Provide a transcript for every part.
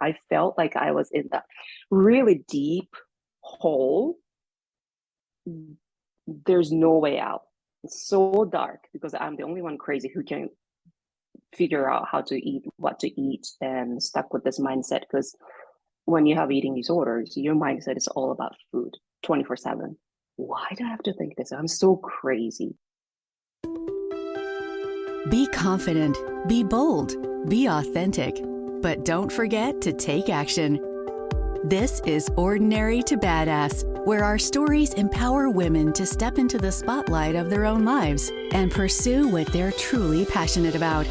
I felt like I was in that really deep hole. There's no way out. It's so dark because I'm the only one crazy who can figure out how to eat, what to eat, and stuck with this mindset. Because when you have eating disorders, your mindset is all about food 24/7. Why do I have to think this? I'm so crazy. Be confident, be bold, be authentic, but don't forget to take action. This is Ordinary to Badass, where our stories empower women to step into the spotlight of their own lives and pursue what they're truly passionate about.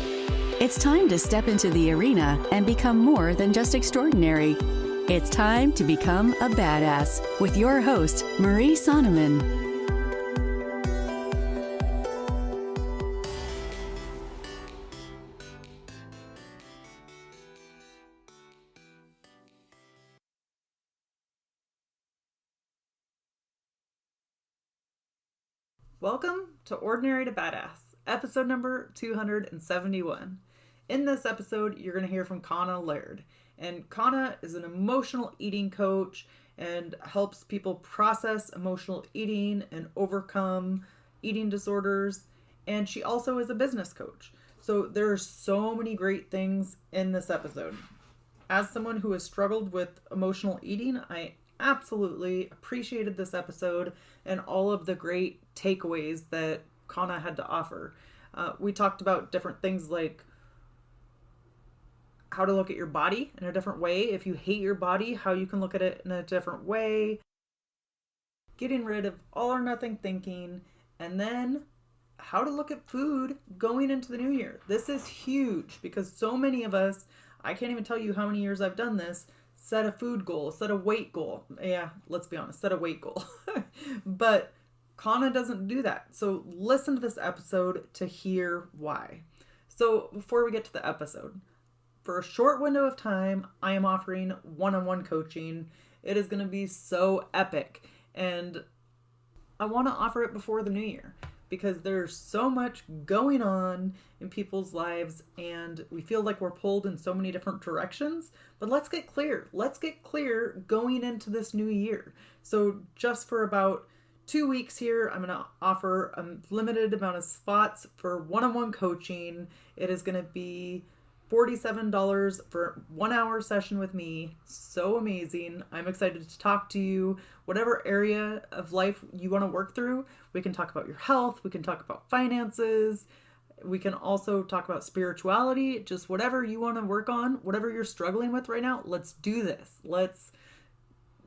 It's time to step into the arena and become more than just extraordinary. It's time to become a badass with your host, Marie Sonneman. Welcome to Ordinary to Badass, episode number 271. In this episode, you're going to hear from Kanna Laird. And Kanna is an emotional eating coach and helps people process emotional eating and overcome eating disorders. And she also is a business coach. So there are so many great things in this episode. As someone who has struggled with emotional eating, I absolutely appreciated this episode and all of the great takeaways that Kanna had to offer. We talked about different things like how to look at your body in a different way. If you hate your body, how you can look at it in a different way. Getting rid of all or nothing thinking, and then how to look at food going into the new year. This is huge because so many of us, I can't even tell you how many years I've done this, set a food goal, set a weight goal. Yeah, let's be honest, set a weight goal. But Kanna doesn't do that. So listen to this episode to hear why. So before we get to the episode, for a short window of time, I am offering one-on-one coaching. It is going to be so epic. And I want to offer it before the new year because there's so much going on in people's lives and we feel like we're pulled in so many different directions. But let's get clear. Let's get clear going into this new year. So just for about 2 weeks here, I'm going to offer a limited amount of spots for one-on-one coaching. It is going to be $47 for 1 hour session with me. So amazing. I'm excited to talk to you. Whatever area of life you want to work through, we can talk about your health. We can talk about finances. We can also talk about spirituality, just whatever you want to work on, whatever you're struggling with right now. Let's do this. Let's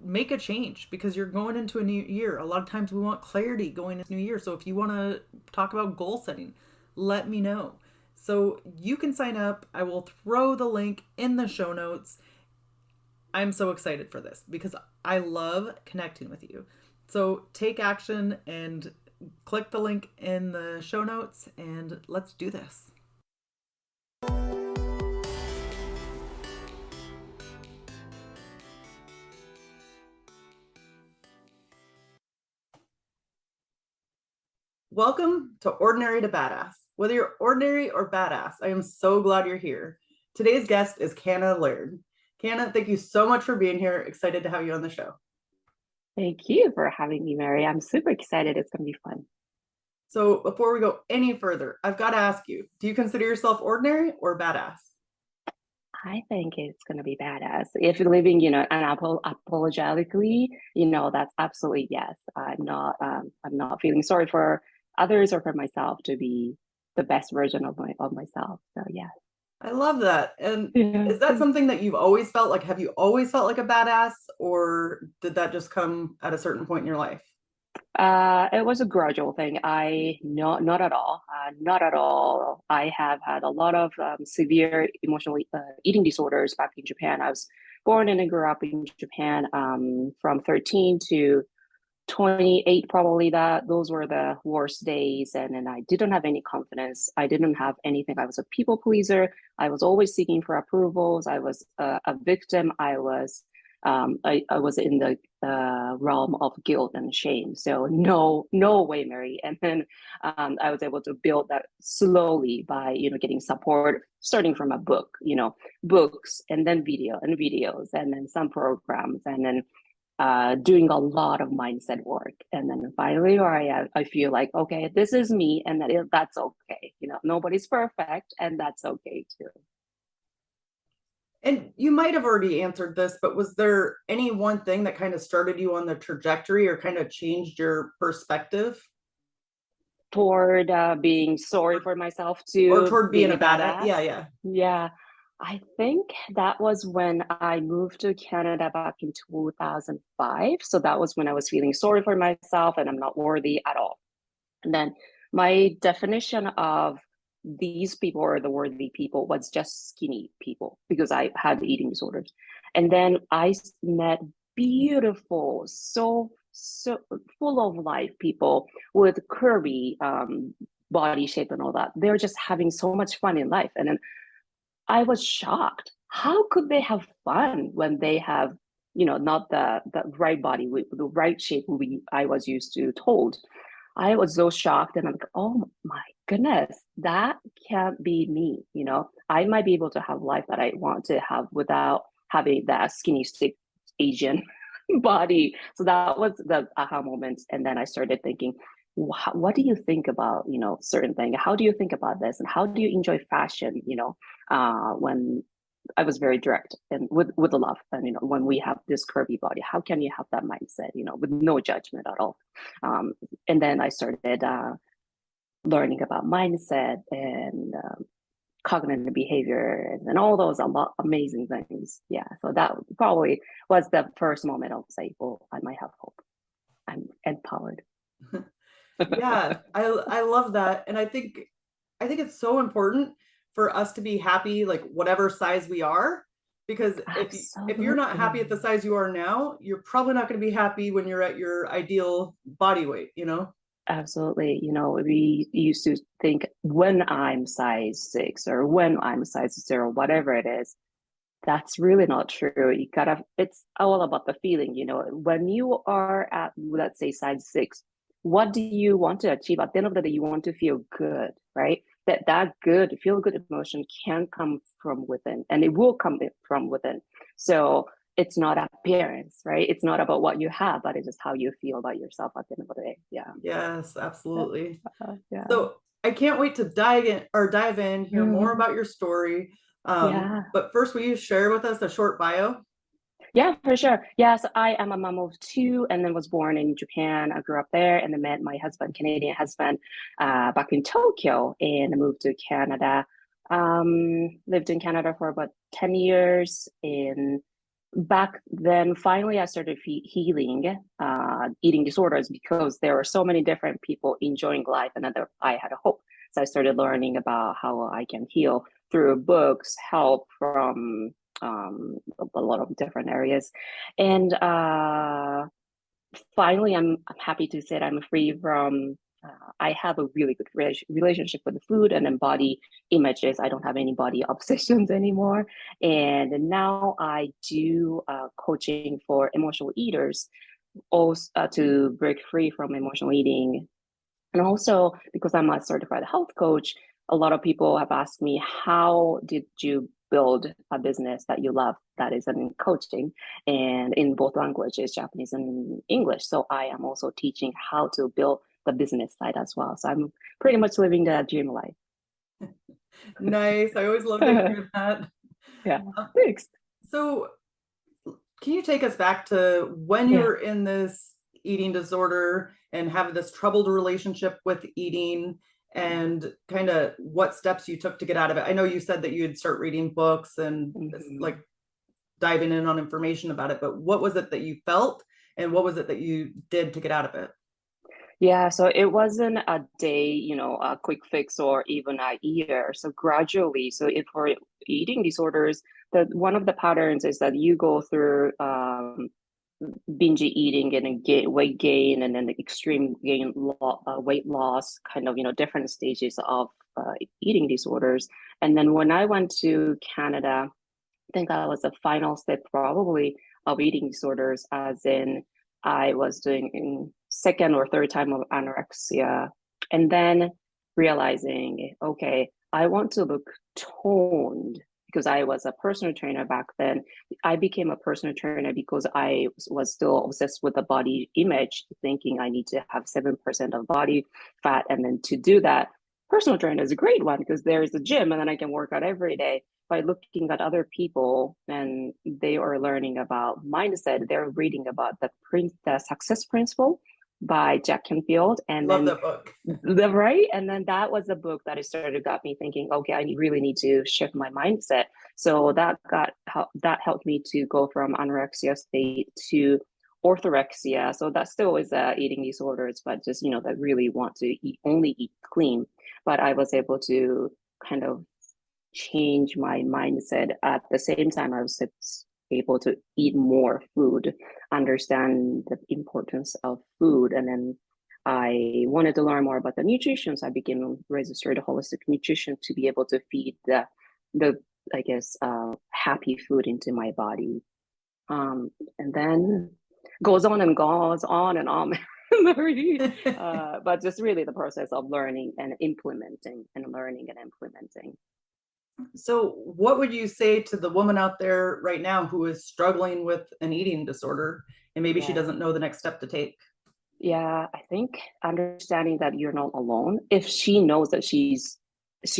make a change because you're going into a new year. A lot of times we want clarity going into new year. So if you want to talk about goal setting, let me know. So you can sign up. I will throw the link in the show notes. I'm so excited for this because I love connecting with you. So take action and click the link in the show notes and let's do this. Welcome to Ordinary to Badass. Whether you're ordinary or badass, I am so glad you're here. Today's guest is Kanna Laird. Kanna, thank you so much for being here. Excited to have you on the show. Thank you for having me, Mary. I'm super excited. It's going to be fun. So before we go any further, I've got to ask you, do you consider yourself ordinary or badass? I think it's going to be badass. If you're living, unapologetically, that's absolutely yes. I'm not feeling sorry for others or for myself to be the best version of myself. So yeah. I love that. And Yeah. is that something that you've always felt like? Have you always felt like a badass, or did that just come at a certain point in your life? It was a gradual thing. Not at all. Not at all. I have had a lot of severe emotional eating disorders back in Japan. I was born and I grew up in Japan from 13 to 28, probably. That those were the worst days, and I didn't have any confidence. I didn't have anything. I was a people pleaser. I was always seeking for approvals. I was a victim. I was I was in the realm of guilt and shame. So no way, Mary. And then I was able to build that slowly by, getting support, starting from a book, books, and then videos, and then some programs, and then doing a lot of mindset work. And then finally, where I feel like, okay, this is me, and that's okay. Nobody's perfect, and that's okay too. And you might have already answered this, but was there any one thing that kind of started you on the trajectory or kind of changed your perspective? Toward being sorry for myself Or to toward being being a a badass? badass. Yeah, yeah. Yeah, I think that was when I moved to Canada back in 2005. So that was when I was feeling sorry for myself and I'm not worthy at all. And then my definition of these people or the worthy people was just skinny people because I had eating disorders. And then I met beautiful, so full of life people with curvy body shape and all that. They're just having so much fun in life. And then I was shocked. How could they have fun when they have, not the right body, the right shape I was used to told. I was so shocked and I'm like, oh my goodness, that can't be me. I might be able to have life that I want to have without having that skinny stick Asian body. So that was the aha moment. And then I started thinking, what do you think about, certain thing? How do you think about this? And how do you enjoy fashion? When I was very direct and with the love. And when we have this curvy body, how can you have that mindset? With no judgment at all. And then I started learning about mindset and cognitive behavior and all those amazing things. Yeah, so that probably was the first moment of say, "Oh, I might have hope. I'm empowered." Yeah, I love that. And I think it's so important for us to be happy, like whatever size we are, because if you're not happy at the Absolutely. size you are now, you're probably not going to be happy when you're at your ideal body weight, you know? Absolutely. We used to think when I'm size 6 or when I'm size 0, whatever it is, that's really not true. It's all about the feeling. When you are at, let's say, size 6, what do you want to achieve? At the end of the day, you want to feel good, right? That good, feel good emotion can come from within and it will come from within. So it's not appearance, right? It's not about what you have, but it's just how you feel about yourself at the end of the day. Yeah. Yes, absolutely. Yeah. So I can't wait to dive in, hear more about your story. Yeah. But first, will you share with us a short bio? Yeah, for sure. Yeah, so I am a mom of two and then was born in Japan. I grew up there and then met my husband, Canadian husband, back in Tokyo and moved to Canada. Lived in Canada for about 10 years. And back then, finally, I started healing eating disorders because there were so many different people enjoying life and I had a hope. So I started learning about how I can heal through books, help from a lot of different areas. And finally, I'm happy to say that I'm free from. I have a really good relationship with the food and then body images. I don't have any body obsessions anymore. And now I do coaching for emotional eaters, also to break free from emotional eating. And also because I'm a certified health coach, a lot of people have asked me, how did you build a business that you love that is in coaching and in both languages, Japanese and English? So I am also teaching how to build the business side as well. So I'm pretty much living the dream life. Nice. I always love to hear that. Yeah, Um, thanks. so, can you take us back to when you Yeah. were in this eating disorder and have this troubled relationship with eating and kind of what steps you took to get out of it? I know you said that you'd start reading books and like Mhm. diving in on information about it, but what was it that you felt and what was it that you did to get out of it? Yeah, so it wasn't a day, a quick fix or even a year. So gradually, so if for eating disorders, that one of the patterns is that you go through binge eating and then weight gain and then the extreme weight loss, kind of, different stages of eating disorders. And then when I went to Canada, think that was the final step probably of eating disorders, as in I was doing in second or third time of anorexia, and then realizing, okay, I want to look toned because I was a personal trainer back then. I became a personal trainer because I was still obsessed with the body image, thinking I need to have 7% of body fat. And then to do that, personal trainer is a great one because there is a gym and then I can work out every day. By looking at other people and they are learning about mindset, they're reading about the success principle by Jack Canfield, and Love then that book. right, and then that was a book that I started got me thinking, okay, I really need to shift my mindset. So that helped me to go from anorexia state to orthorexia. So that still is eating disorders, but just that really want to only eat clean. But I was able to kind of change my mindset. At the same time, I was able to eat more food, understand the importance of food, and then I wanted to learn more about the nutrition. So I became a registered holistic nutrition to be able to feed the I guess happy food into my body. And then goes on and goes on and on. But just really the process of learning and implementing and learning and implementing. So, what would you say to the woman out there right now who is struggling with an eating disorder and maybe she Yeah. doesn't know the next step to take? Yeah, I think understanding that you're not alone. If she knows that she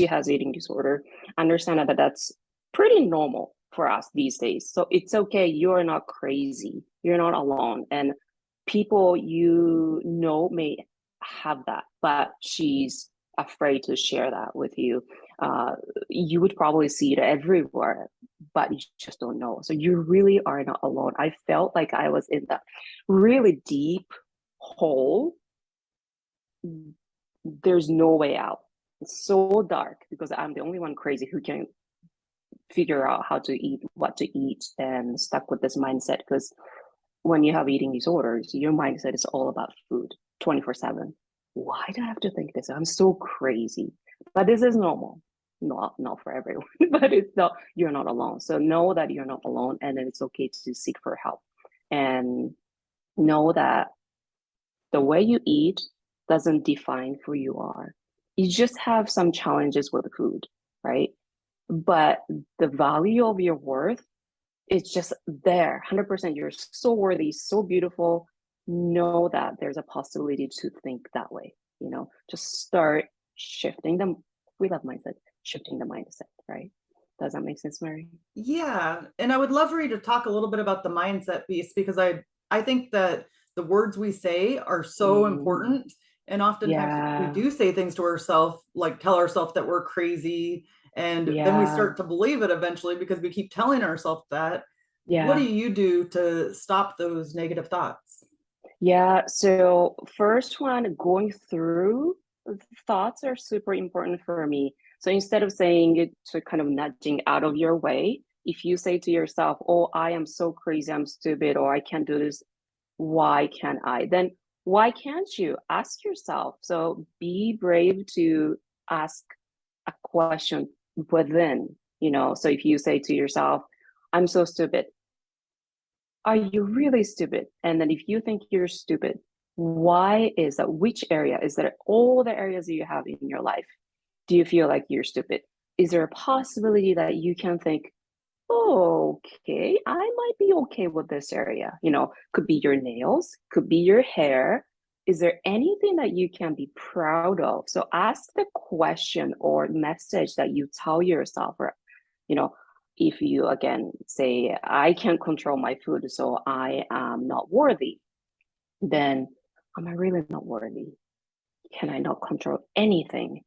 has eating disorder, understand that that's pretty normal for us these days. So it's okay. You're not crazy. You're not alone. And people may have that, but she's afraid to share that with you. You would probably see it everywhere, but you just don't know. So you really are not alone. I felt like I was in that really deep hole. There's no way out. It's so dark because I'm the only one crazy who can figure out how to eat, what to eat, and stuck with this mindset. Because when you have eating disorders, your mindset is all about food 24/7. Why do I have to think this? I'm so crazy. But this is normal. Not for everyone, but it's not, you're not alone. So know that you're not alone, and then it's okay to seek for help. And know that the way you eat doesn't define who you are. You just have some challenges with food, right? But the value of your worth is just there, 100%. You're so worthy, so beautiful. Know that there's a possibility to think that way. Just start shifting them. We love mindset, shifting the mindset, right? Does that make sense, Mary? Yeah, and I would love for you to talk a little bit about the mindset piece because I think that the words we say are so important, and oftentimes we Yeah, do say things to ourselves, like tell ourselves that we're crazy, and then we yeah, start to believe it eventually because we keep telling ourselves that. What do yeah. you do to stop those negative thoughts? Yeah, so first one, going through thoughts are super important for me. So instead of saying it to kind of nudging out of your way, if you say to yourself, oh, I am so crazy, I'm stupid, or I can't do this, why can't I? Then why can't you? Ask yourself. So be brave to ask a question within. So if you say to yourself, I'm so stupid, are you really stupid? And then if you think you're stupid, why is that? Which area? Is that all the areas you have in your life? Do you feel like you're stupid? Is there a possibility that you can think, oh, okay, I might be okay with this area? Could be your nails, could be your hair. Is there anything that you can be proud of? So ask the question or message that you tell yourself, or, you know, if you again say, I can't control my food, so I am not worthy, then am I really not worthy? Can I not control anything?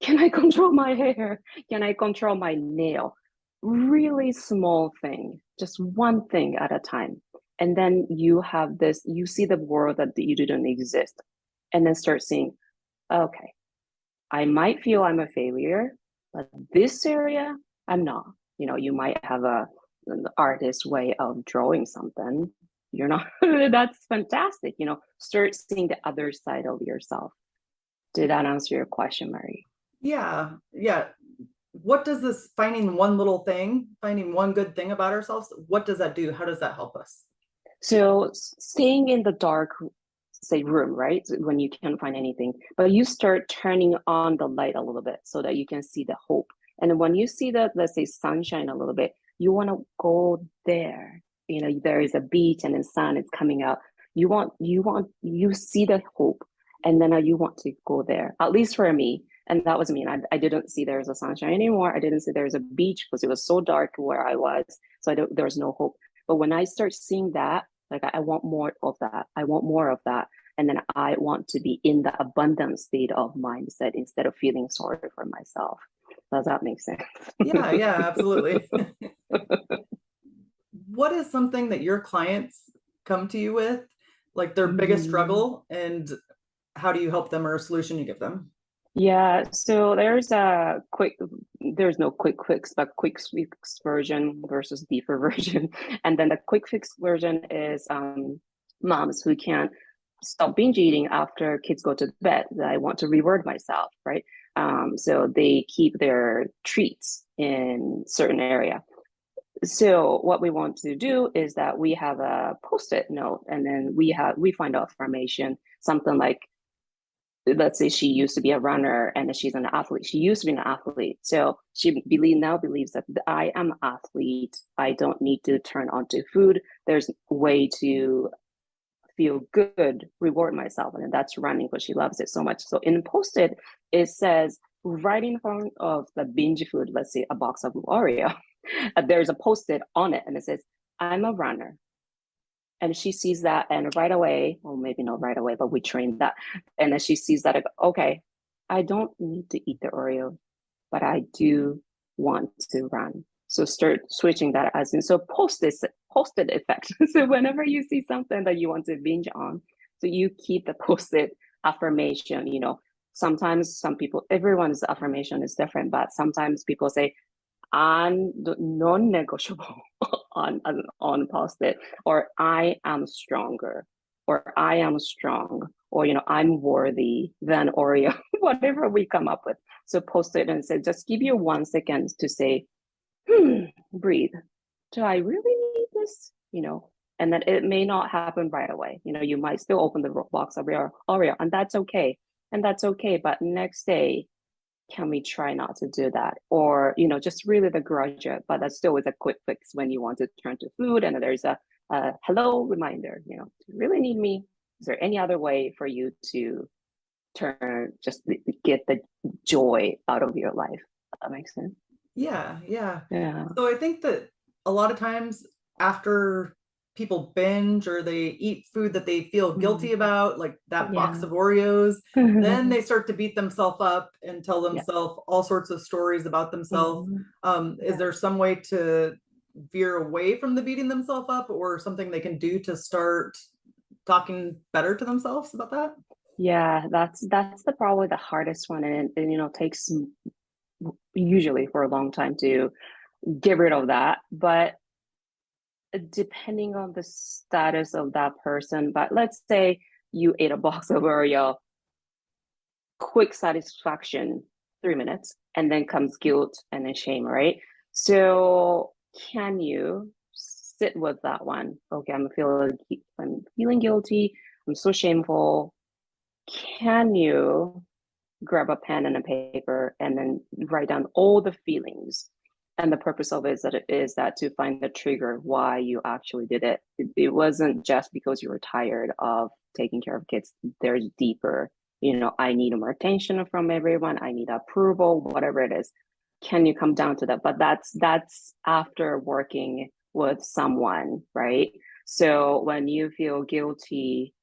Can I control my hair? Can I control my nail? Really small thing, just one thing at a time. And then you see the world that you didn't exist. And then start seeing, okay, I might feel I'm a failure, but this area, I'm not. You might have an artist way of drawing something. You're not, that's fantastic. Start seeing the other side of yourself. Did that answer your question, Mary? Yeah, yeah. what does this finding one little thing, finding one good thing about ourselves, what does that do? How does that help us? So staying in the dark, say room, right? When you can't find anything, but you start turning on the light a little bit so that you can see the hope. And then when you see the, let's say, sunshine a little bit, you want to go there. You know, there is a beach and the sun is coming out. You see the hope, and then you want to go there. At least for me, and that was me. And I didn't see there was a sunshine anymore. I didn't see there was a beach because it was so dark where I was. So there was no hope. But when I start seeing that, like I want more of that. I want more of that. And then I want to be in the abundant state of mindset instead of feeling sorry for myself. Does that make sense? Yeah, yeah, absolutely. What is something that your clients come to you with, like their biggest struggle, and how do you help them, or a solution you give them? Yeah, so there's no quick fix, but quick fix version versus deeper version. And then the quick fix version is moms who can't stop binge eating after kids go to bed. I want to reward myself, right? So they keep their treats in certain area. So what we want to do is that we have a post-it note, and then we find affirmation, something like, let's say she used to be a runner and she's an athlete. She used to be an athlete. So she now believes that I am an athlete. I don't need to turn onto food. There's a way to feel good, reward myself. And that's running because she loves it so much. So in Post-it, it says right in front of the binge food, let's say a box of Oreo, there's a Post-it on it and it says, I'm a runner. And she sees that, and right away, well, maybe not right away, but we trained that. And then she sees that, okay, I don't need to eat the Oreo, but I do want to run. So start switching that as in, so post-it effect. So whenever you see something that you want to binge on, so you keep the post-it affirmation, you know, sometimes everyone's affirmation is different, but sometimes people say, non-negotiable on post-it, or I am stronger, or I am strong, or I'm worthy than Oreo, whatever we come up with. So post it and say, just give you 1 second to say, breathe. Do I really need this? And then it may not happen right away. You might still open the box of Oreo, and that's okay. And that's okay. But next day, can we try not to do that? Or, just really begrudge it, but that still is a quick fix when you want to turn to food and there's a hello reminder, do you really need me? Is there any other way for you to just get the joy out of your life? That makes sense. Yeah, yeah. Yeah. So I think that a lot of times after people binge or they eat food that they feel guilty about, like that box of Oreos, then they start to beat themselves up and tell themselves all sorts of stories about themselves. Is there some way to veer away from the beating themselves up, or something they can do to start talking better to themselves about that? Yeah, that's probably the hardest one, and takes usually for a long time to get rid of that. But depending on the status of that person, but let's say you ate a box of Oreo, quick satisfaction, 3 minutes, and then comes guilt and then shame, right? So can you sit with that one? Okay, I'm feeling guilty. I'm so shameful. Can you grab a pen and a paper and then write down all the feelings? And the purpose of it is that to find the trigger why you actually did it. It wasn't just because you were tired of taking care of kids. There's deeper, I need more attention from everyone. I need approval, whatever it is. Can you come down to that? But that's after working with someone, right? So when you feel guilty,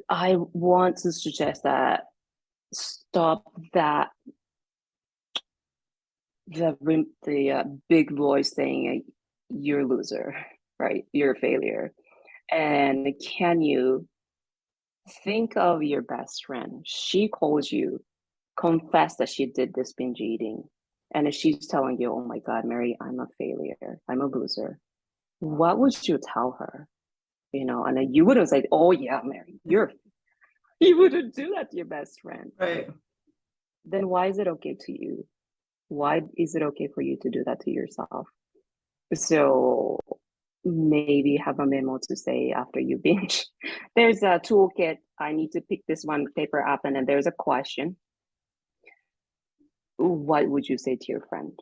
I want to suggest that stop that the big voice saying you're a loser, right? You're a failure. And can you think of your best friend? She calls you, confess that she did this binge eating, and if she's telling you, "Oh my God, Mary, I'm a failure. I'm a loser." What would you tell her? And then you wouldn't say, "Oh yeah, Mary, you wouldn't do that to your best friend." Right. Then why is it okay to you? Why is it okay for you to do that to yourself? So maybe have a memo to say after you binge. There's a toolkit. I need to pick this one paper up, and then there's a question. What would you say to your friend?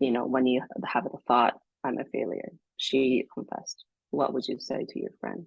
You know, when you have the thought, I'm a failure. She confessed. What would you say to your friend?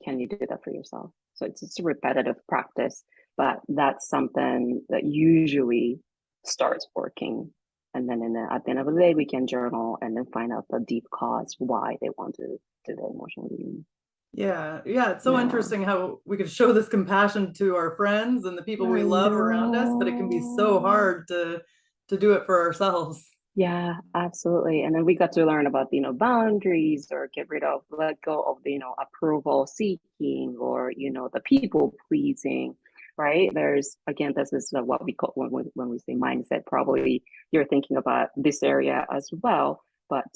Can you do that for yourself? So it's a repetitive practice, but that's something that usually starts working. And then at the end of the day, we can journal and then find out the deep cause why they want to do the emotional eating. Yeah, yeah, it's so Yeah. interesting how we could show this compassion to our friends and the people we I love around us, but it can be so know. hard to do it for ourselves. Yeah, absolutely. And then we got to learn about, boundaries or get rid of, let go of the, approval seeking or, the people pleasing, right? There's, again, this is what we call when we say mindset, probably you're thinking about this area as well. But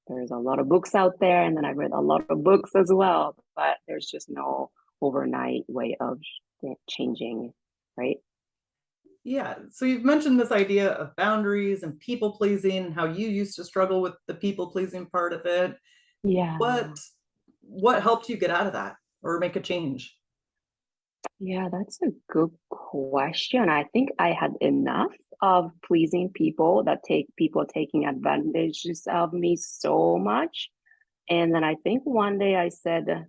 there's a lot of books out there. And then I read a lot of books as well, but there's just no overnight way of changing, right? Yeah, so you've mentioned this idea of boundaries and people pleasing and how you used to struggle with the people pleasing part of it. Yeah. What helped you get out of that or make a change? Yeah, that's a good question. I think I had enough of pleasing people that take people taking advantages of me so much. And then I think one day I said,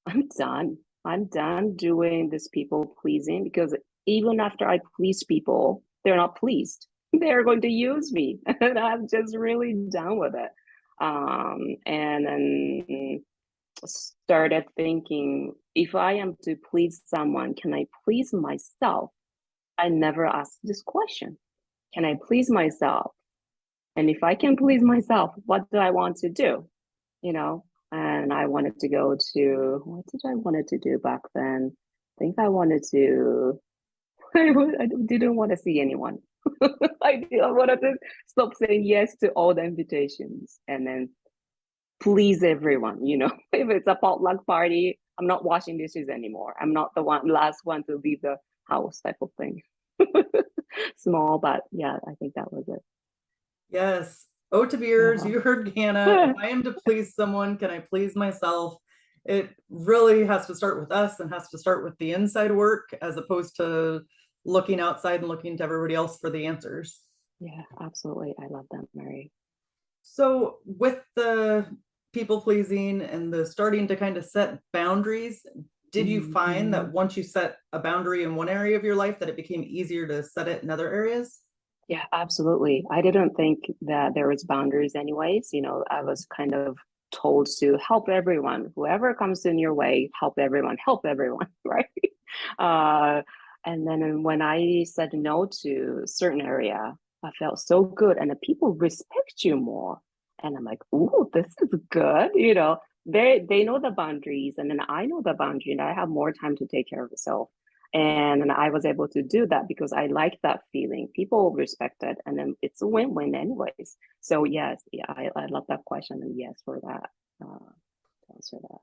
I'm done. I'm done doing this people pleasing because even after I please people, they're not pleased. They're going to use me. And I'm just really done with it. And then started thinking, if I am to please someone, can I please myself? I never asked this question. Can I please myself? And if I can please myself, what do I want to do? You know, and I wanted to go to, what did I wanted to do back then? I think I wanted to, I didn't want to see anyone. I wanted to stop saying yes to all the invitations and then please everyone, if it's a potluck party, I'm not washing dishes anymore. I'm not the last one to leave the house type of thing. Small, but yeah, I think that was it. Yes. Oh, to beers, Yeah. you heard Hannah. If I am to please someone, can I please myself? It really has to start with us and has to start with the inside work as opposed to looking outside and looking to everybody else for the answers. Yeah, absolutely. I love that, Mary. So, with the people pleasing and the starting to kind of set boundaries, did you find Mhm. that once you set a boundary in one area of your life that it became easier to set it in other areas? Yeah, absolutely. I didn't think that there was boundaries anyways. I was kind of told to help everyone. Whoever comes in your way, help everyone, right? Uh, and then when I said no to certain area, I felt so good. And the people respect you more. And I'm like, ooh, this is good. They know the boundaries, and then I know the boundary, and I have more time to take care of myself. And I was able to do that because I like that feeling. People respect it, and then it's a win-win anyways. So yes, yeah, I love that question, and yes for that. To answer that.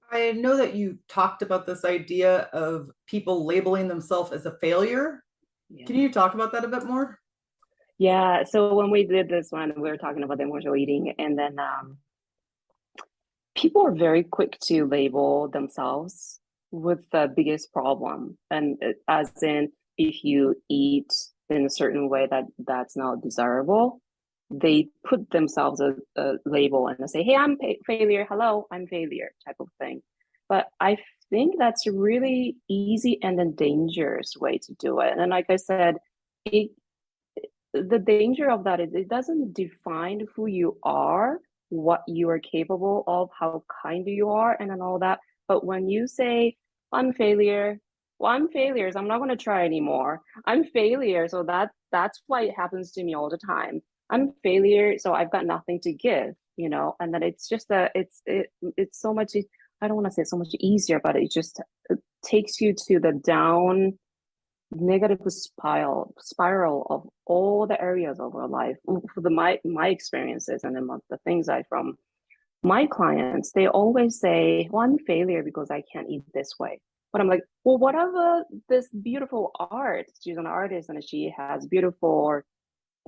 I know that you talked about this idea of people labeling themselves as a failure. Can Yeah. you talk about that a bit more? Yeah. So when we did this one, we were talking about the emotional eating, and then people are very quick to label themselves with the biggest problem, and as in if you eat in a certain way that's not desirable, they put themselves a label and they say, hey, I'm failure, hello, I'm failure type of thing. But I think that's a really easy and then dangerous way to do it. And like I said, it the danger of that is it doesn't define who you are, what you are capable of, how kind you are, and then all that. But when you say, I'm failure, well, I'm failure, so I'm not going to try anymore. I'm failure, so that's why it happens to me all the time. I'm failure, so I've got nothing to give, and then it's just it's so much. I don't want to say so much easier, but it takes you to the down negative spiral of all the areas of our life. For my experiences and then the things I from my clients, they always say, well, I'm a failure because I can't eat this way. But I'm like, well, whatever this beautiful art, she's an artist and she has beautiful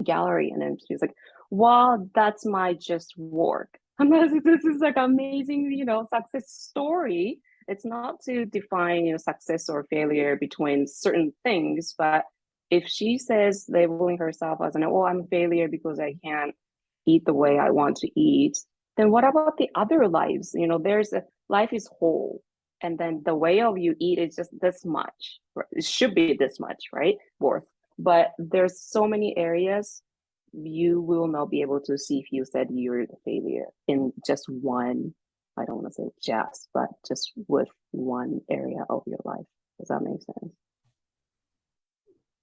gallery. And then she's like, wow, that's my just work. I'm like, this is like amazing, success story. It's not to define, success or failure between certain things, but if she says labeling herself as an, oh, I'm a failure because I can't eat the way I want to eat, then what about the other lives? There's a life is whole. And then the way of you eat is just this much. It should be this much, right? Worth. But there's so many areas you will not be able to see if you said you're the failure in just one, I don't want to say just, but just with one area of your life. Does that make sense?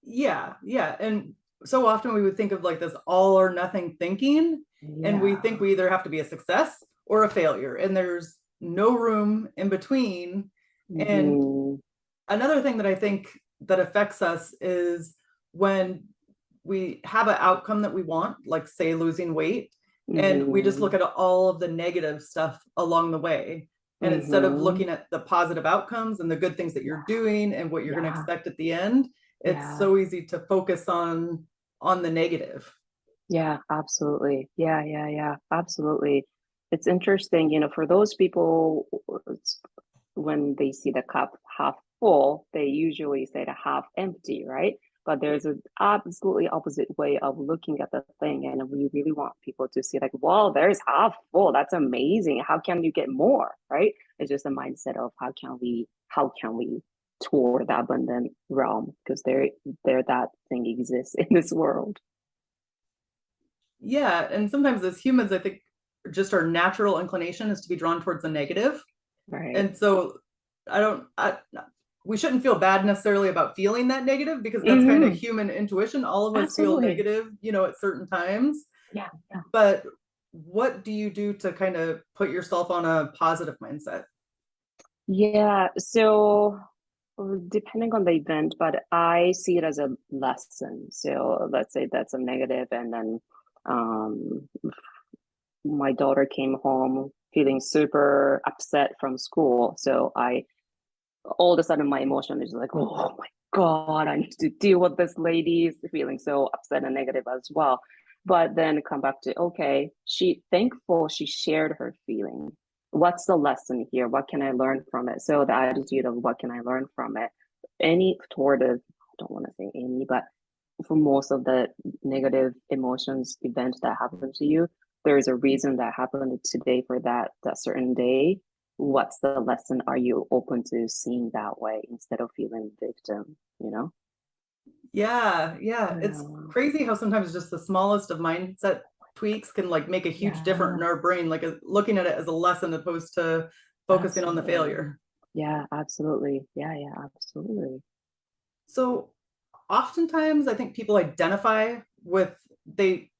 Yeah, yeah. And so often we would think of like this all or nothing thinking, and we think Yeah. we either have to be a success or a failure, and there's no room in between. And Mm-hmm. another thing that I think that affects us is when we have an outcome that we want, like say losing weight, and we just Mm-hmm. look at all of the negative stuff along the way. And instead of Mm-hmm. looking at the positive outcomes and the good things that you're doing and what you're going to Yeah. expect at the end, it's Yeah. so easy to focus on the negative. Yeah, absolutely. Yeah, yeah, yeah, absolutely. It's interesting, for those people, when they see the cup half full, they usually say the half empty, right? But there's an absolutely opposite way of looking at the thing. And we really want people to see, like, wow, there's half full. That's amazing. How can you get more? Right? It's just a mindset of how can we tour the abundant realm? Because there that thing exists in this world. Yeah, and sometimes as humans, I think just our natural inclination is to be drawn towards the negative. Right. And so I don't I we shouldn't feel bad necessarily about feeling that negative, because that's kind of Hmm. human intuition. All of us feel Absolutely. negative, at certain times. Yeah. Yeah. But what do you do to kind of put yourself on a positive mindset? Yeah. So depending on the event, but I see it as a lesson. So let's say that's a negative, and then um, my daughter came home feeling super upset from school. So I all of a sudden my emotion is like, oh my God, I need to deal with this lady feeling so upset and negative as well. But then come back to, okay, she thankful she shared her feeling. What's the lesson here? What can I learn from it? So the attitude of what can I learn from it? Any sort of, I don't want to say any, but for most of the negative emotions events that happen to you, there is a reason that happened today for that certain day. What's the lesson? Are you open to seeing that way instead of feeling victim, you know? Yeah, yeah. It's Yeah. crazy how sometimes just the smallest of mindset tweaks can like make a huge difference Yeah, in our brain, like looking at it as a lesson opposed to focusing on the absolutely. failure. Yeah, absolutely. Yeah, yeah, absolutely. So oftentimes I think people identify with they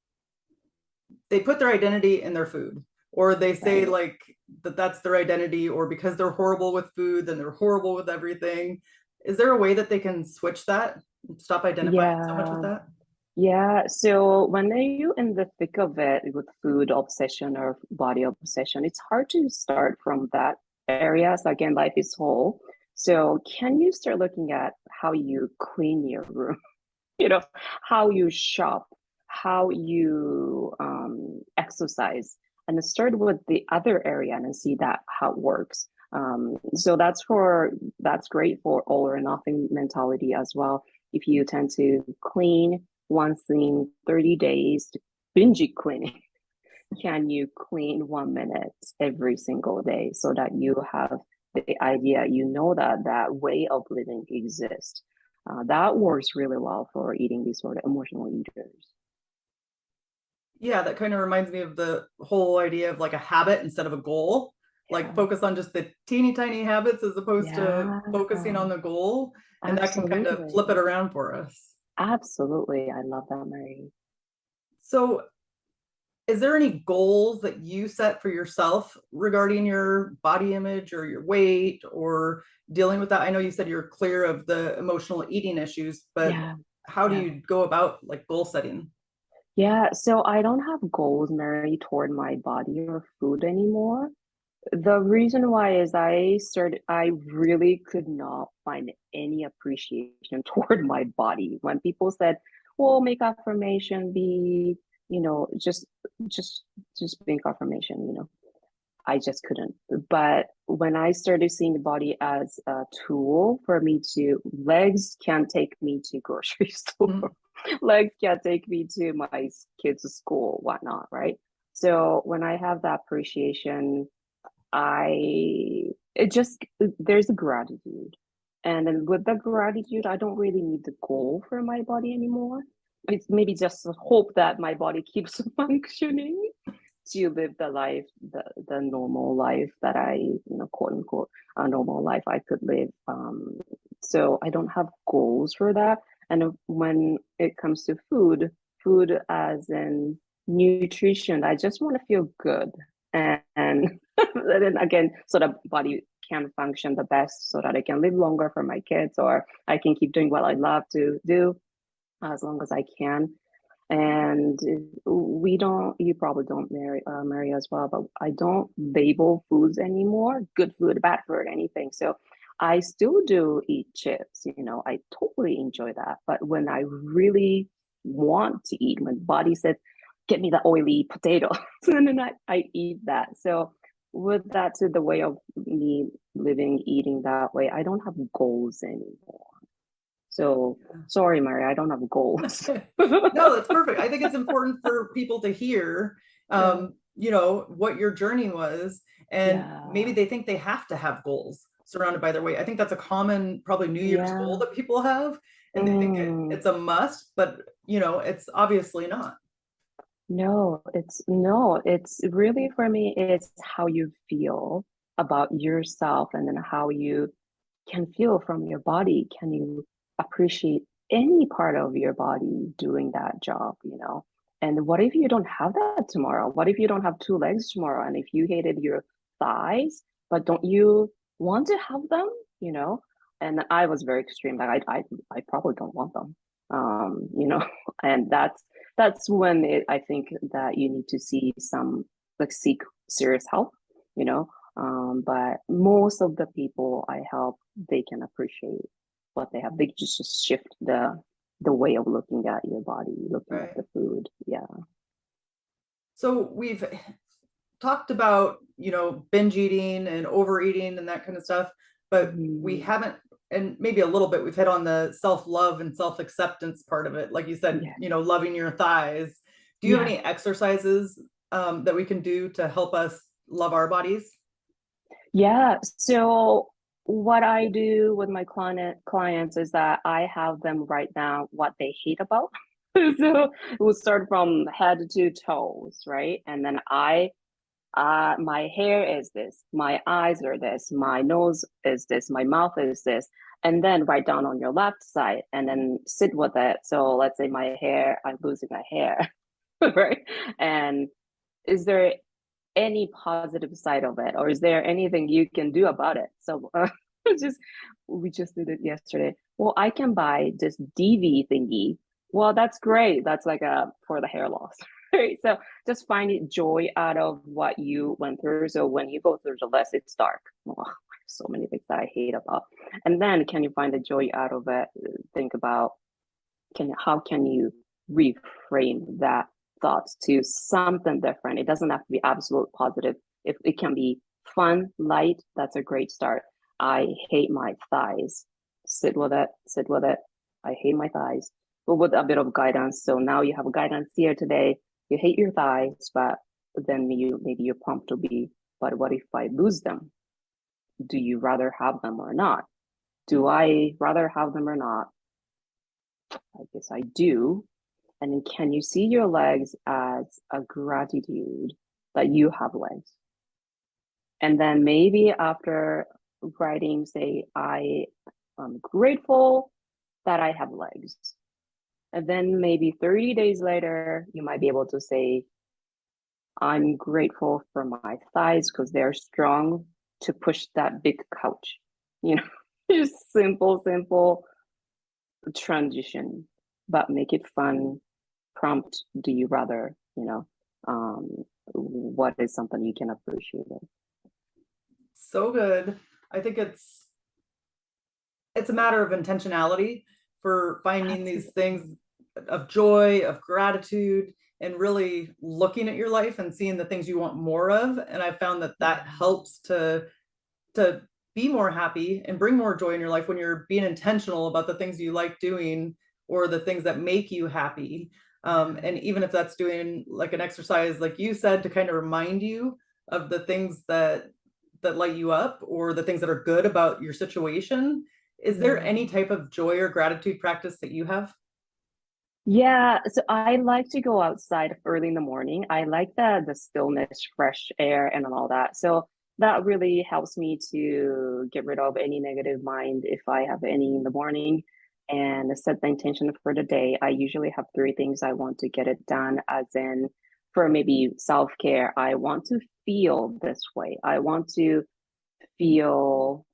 put their identity in their food, or they say Right. like that that's their identity, or because they're horrible with food then they're horrible with everything. Is there a way that they can switch that, stop identifying so much with Yeah. that? Yeah, so when you in the thick of it with food obsession or body obsession, it's hard to start from that area. So again, life is whole. So can you start looking at how you clean your room, you know, how you shop, how you exercise, and start with the other area and see that how it works. So that's great for all or nothing mentality as well. If you tend to clean once in 30 days, binge cleaning, can you clean 1 minute every single day so that you have the idea, that that way of living exists? That works really well for eating disorder, emotional eaters. Yeah, that kind of reminds me of the whole idea of like a habit instead of a goal. Like Yeah, focus on just the teeny tiny habits as opposed to yeah, focusing on the goal. And that can kind of flip it absolutely. around for us. Absolutely. I love that, Mary. So, is there any goals that you set for yourself regarding your body image or your weight or dealing with that? I know you said you're clear of the emotional eating issues, but Yeah, how do yeah. you go about like goal setting? Yeah, so I don't have goals, Mary, toward my body or food anymore. The reason why is I really could not find any appreciation toward my body. When people said, well, make affirmation, be, you know, just, just make affirmation, you know, I just couldn't. But when I started seeing the body as a tool for me to, legs can take me to grocery store, Mm. legs can take me to my kids' school, whatnot, right? So when I have that appreciation, it just, there's a gratitude. And then with the gratitude, I don't really need the goal for my body anymore. It's maybe just a hope that my body keeps functioning to live the life, the normal life that I, you know, quote unquote, a normal life I could live. So I don't have goals for that. And when it comes to food as in nutrition, I just want to feel good. And then again, so the body can function the best so that I can live longer for my kids, or I can keep doing what I love to do as long as I can. And we don't, you probably don't, Mary as well, but I don't label foods anymore, good food, bad food, anything. So I still do eat chips, you know, I totally enjoy that. But when I really want to eat, when the body says, get me the oily potato, and then I eat that. So with that to the way of me living, eating that way, I don't have goals anymore. So sorry, Mary, I don't have goals. No, that's perfect. I think it's important for people to hear, Yeah. you know, what your journey was, and maybe Yeah. they think they have to have goals surrounded by their weight. I think that's a common, probably New Year's goal Yeah. that people have, and they think Mm. it's a must, but you know, it's obviously not. No, it's really for me, it's how you feel about yourself and then how you can feel from your body. Can you appreciate any part of your body doing that job, you know? And what if you don't have that tomorrow? What if you don't have two legs tomorrow? And if you hated your thighs, but don't you want to have them, you know? And I was very extreme. Like I probably don't want them. You know, and that's when I think that you need to see some, like, seek serious help, you know. But most of the people I help, they can appreciate what they have. They just shift the way of looking at your body, looking at Right. the food. Yeah. So we've talked about, you know, binge eating and overeating and that kind of stuff, but we Mhm. haven't, and maybe a little bit, we've hit on the self-love and self-acceptance part of it. Like you said, Yeah. you know, loving your thighs. Do you have Yeah. any exercises that we can do to help us love our bodies? Yeah. So what I do with my clients is that I have them write down what they hate about. So we'll start from head to toes, right? And then my hair is this, my eyes are this, my nose is this, my mouth is this, and then write down on your left side and then sit with it. So let's say my hair, I'm losing my hair, right? And is there any positive side of it, or is there anything you can do about it? So just we just did it yesterday. Well, I can buy this DV thingy. Well, that's great. That's like a for the hair loss, right? So just finding joy out of what you went through. So when you go through the list, it's dark. Oh, so many things that I hate about. And then can you find the joy out of it? Think about, can how can you reframe that thoughts to something different? It doesn't have to be absolute positive. If it can be fun, light, that's a great start. I hate my thighs. Sit with it, sit with it. I hate my thighs. But with a bit of guidance. So now you have a guidance here today. You hate your thighs, but then maybe your prompt will be, but what if I lose them? Do you rather have them or not? Do I rather have them or not? I guess I do. And then can you see your legs as a gratitude that you have legs? And then maybe after writing, say, I am grateful that I have legs. And then maybe 30 days later, you might be able to say, I'm grateful for my thighs because they're strong to push that big couch. You know, just simple transition, but make it fun. Prompt, do you rather, you know, what is something you can appreciate it? so good. I think it's a matter of intentionality for finding these Absolutely. things of joy, of gratitude, and really looking at your life and seeing the things you want more of. And I found that that Yeah. helps to be more happy and bring more joy in your life when you're being intentional about the things you like doing or the things that make you happy. Yeah. And even if that's doing like an exercise, like you said, to kind of remind you of the things that light you up or the things that are good about your situation. Is there Yeah. any type of joy or gratitude practice that you have? Yeah, so I like to go outside early in the morning. I like the stillness, fresh air, and all that. So that really helps me to get rid of any negative mind if I have any in the morning and set the intention for the day. I usually have three things I want to get it done, as in for maybe self-care. I want to feel this way. I want to feel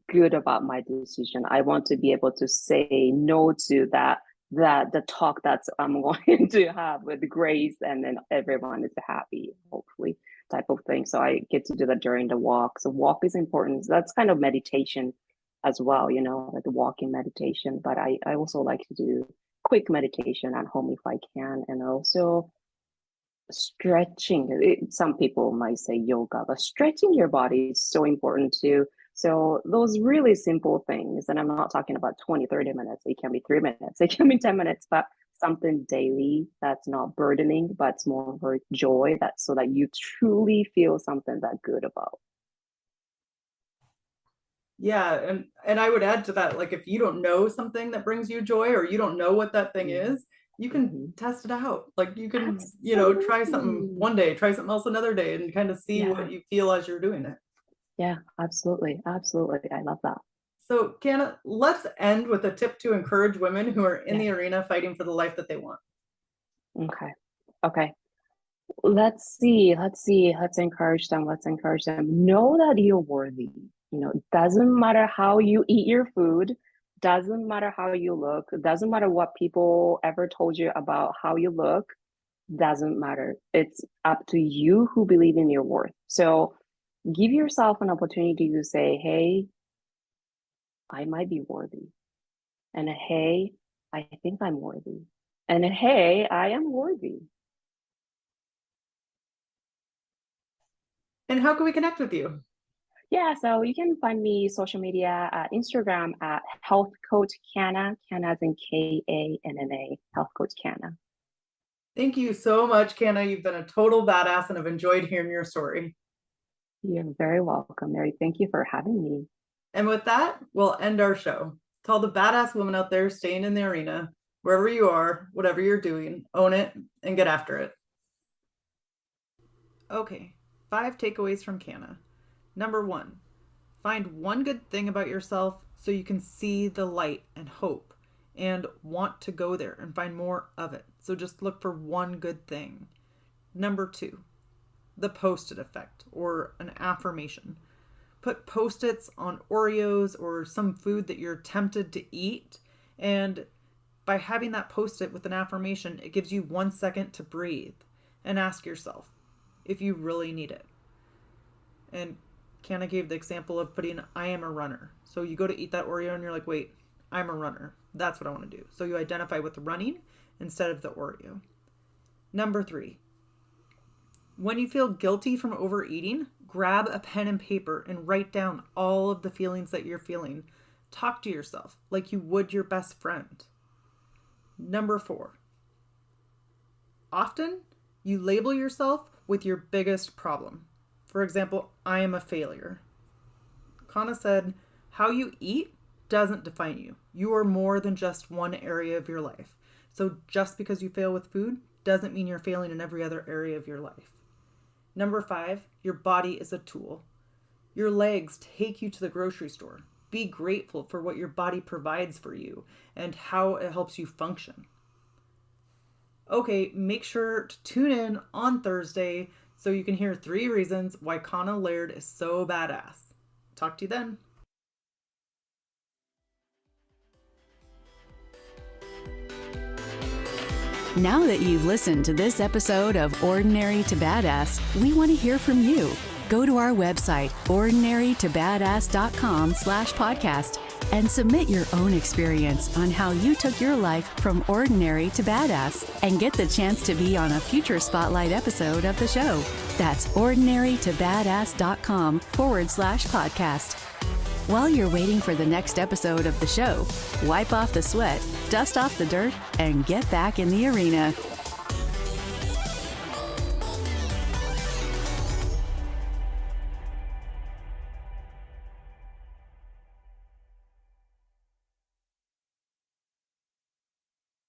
good about my decision. I want to be able to say no to that the talk that's I'm going to have with Grace, and then everyone is happy, hopefully, type of thing. So I get to do that during the walk. So walk is important. So that's kind of meditation as well, like the walking meditation. But I also like to do quick meditation at home if I can, and also stretching. Some people might say yoga, but stretching your body is so important too. So those really simple things, and I'm not talking about 20, 30 minutes. It can be 3 minutes, it can be 10 minutes, but something daily that's not burdening, but it's more for joy, that so that you truly feel something that good about. Yeah, and I would add to that, like if you don't know something that brings you joy or you don't know what that thing Yeah. is, you can Mhm. test it out. Like you can, try something Absolutely. one day, try something else another day and kind of see Yeah. what you feel as you're doing it. Yeah, absolutely. Absolutely. I love that. So, Canna, let's end with a tip to encourage women who are in Yeah. the arena fighting for the life that they want. Okay. Okay. Let's encourage them. Let's encourage them. Know that you're worthy. It doesn't matter how you eat your food, doesn't matter how you look, doesn't matter what people ever told you about how you look, doesn't matter. It's up to you who believe in your worth. So give yourself an opportunity to say, hey, I might be worthy. And hey, I think I'm worthy. And hey, I am worthy. And how can we connect with you? Yeah, so you can find me social media at Instagram at Health Coach Kanna, Kanna as in Kanna, Health Coach Kanna. Thank you so much, Canna. You've been a total badass and I've enjoyed hearing your story. You're very welcome, Mary. Thank you for having me. And with that, we'll end our show. To all the badass women out there staying in the arena, wherever you are, whatever you're doing, own it and get after it. Okay, 5 takeaways from Canna. Number 1, find one good thing about yourself so you can see the light and hope and want to go there and find more of it. So just look for one good thing. Number 2, the post-it effect or an affirmation. Put post-its on Oreos or some food that you're tempted to eat, and by having that post-it with an affirmation, it gives you 1 second to breathe and ask yourself if you really need it. And Canna gave the example of putting I am a runner. So you go to eat that Oreo and you're like, wait, I'm a runner. That's what I want to do. So you identify with running instead of the Oreo. Number 3, when you feel guilty from overeating, grab a pen and paper and write down all of the feelings that you're feeling. Talk to yourself like you would your best friend. Number 4, often you label yourself with your biggest problem. For example, I am a failure. Kanna said, how you eat doesn't define you. You are more than just one area of your life. So just because you fail with food doesn't mean you're failing in every other area of your life. Number 5, your body is a tool. Your legs take you to the grocery store. Be grateful for what your body provides for you and how it helps you function. Okay, make sure to tune in on Thursday so you can hear 3 reasons why Kanna Laird is so badass. Talk to you then. Now that you've listened to this episode of Ordinary to Badass, we want to hear from you. Go to our website, ordinarytobadass.com/podcast, and submit your own experience on how you took your life from ordinary to badass and get the chance to be on a future Spotlight episode of the show. That's ordinarytobadass.com/podcast. While you're waiting for the next episode of the show, wipe off the sweat, dust off the dirt, and get back in the arena.